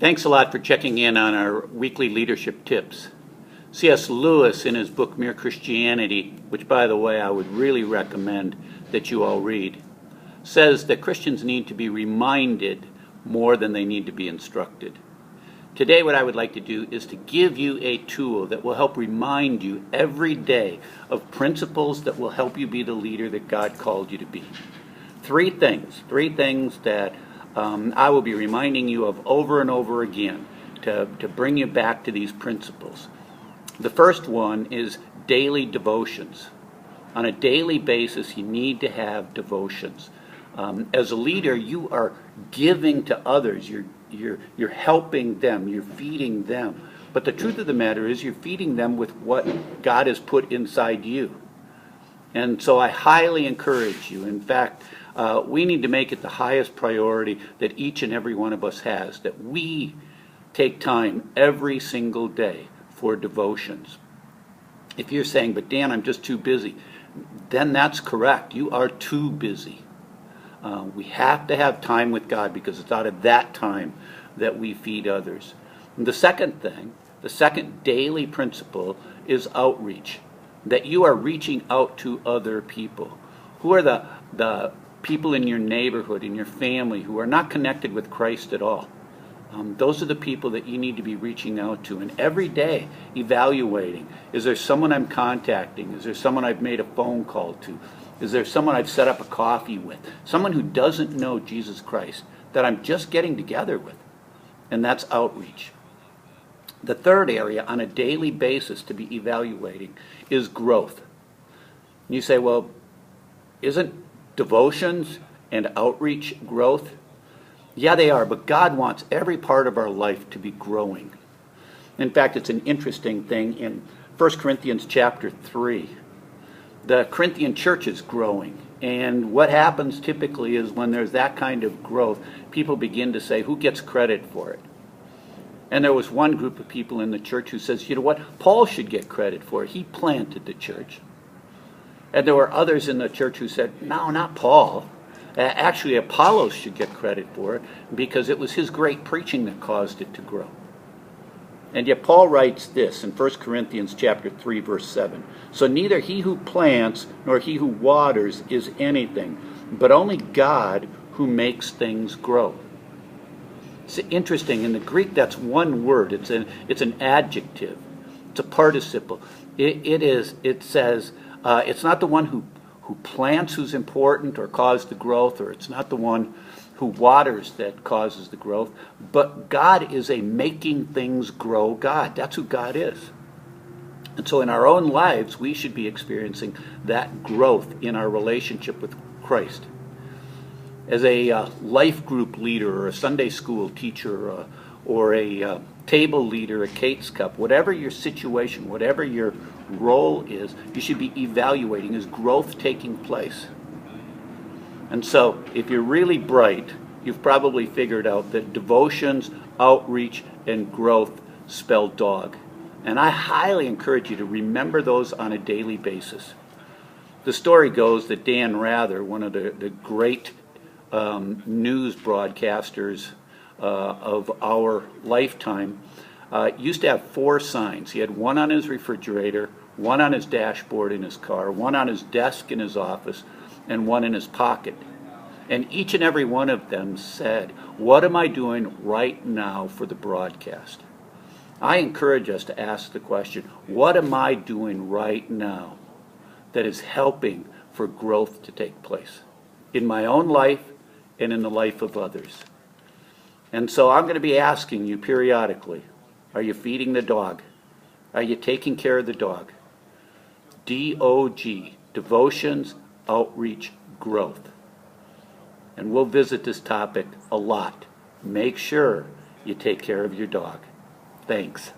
Thanks a lot for checking in on our weekly leadership tips. C.S. Lewis, in his book Mere Christianity, which by the way I would really recommend that you all read, says that Christians need to be reminded more than they need to be instructed. Today what I would like to do is to give you a tool that will help remind you every day of principles that will help you be the leader that God called you to be. Three things that I will be reminding you of over and over again to bring you back to these principles. The first one is daily devotions. On a daily basis, you need to have devotions. As a leader, you are giving to others. You're helping them. You're feeding them. But the truth of the matter is you're feeding them with what God has put inside you. And so I highly encourage you. In fact, we need to make it the highest priority that each and every one of us has, that we take time every single day for devotions. If you're saying, but Dan, I'm just too busy, then that's correct. You are too busy. We have to have time with God because it's out of that time that we feed others. And the second thing, the second daily principle is outreach, that you are reaching out to other people. Who are the people in your neighborhood, in your family, who are not connected with Christ at all? Those are the people that you need to be reaching out to. And every day evaluating, is there someone I'm contacting? Is there someone I've made a phone call to? Is there someone I've set up a coffee with? Someone who doesn't know Jesus Christ that I'm just getting together with. And that's outreach. The third area on a daily basis to be evaluating is growth. And you say, well, isn't devotions and outreach growth? Yeah, they are, but God wants every part of our life to be growing. In fact, it's an interesting thing in 1 Corinthians chapter 3. The Corinthian church is growing, and what happens typically is when there's that kind of growth, people begin to say, who gets credit for it? And there was one group of people in the church who says, you know what, Paul should get credit for it. He planted the church. And there were others in the church who said, no, not Paul. Actually, Apollos should get credit for it because it was his great preaching that caused it to grow. And yet Paul writes this in 1 Corinthians chapter 3, verse 7. So neither he who plants nor he who waters is anything, but only God who makes things grow. It's interesting. In the Greek, that's one word. It's an adjective. It's a participle. It says it's not the one who plants who's important or caused the growth, or it's not the one who waters that causes the growth, but God is a making things grow God. That's who God is. And so in our own lives, we should be experiencing that growth in our relationship with Christ. As a life group leader or a Sunday school teacher or a table leader at Kate's Cup, whatever your situation, whatever your role is, you should be evaluating, is growth taking place? And so, if you're really bright, you've probably figured out that devotions, outreach, and growth spell dog. And I highly encourage you to remember those on a daily basis. The story goes that Dan Rather, one of the great news broadcasters of our lifetime, used to have 4 signs. He had one on his refrigerator, one on his dashboard in his car, one on his desk in his office, and one in his pocket. And each and every one of them said, what am I doing right now for the broadcast? I encourage us to ask the question, what am I doing right now that is helping for growth to take place in my own life and in the life of others? And so I'm going to be asking you periodically, are you feeding the dog? Are you taking care of the dog? DOG, devotions, outreach, growth. And we'll visit this topic a lot. Make sure you take care of your dog. Thanks.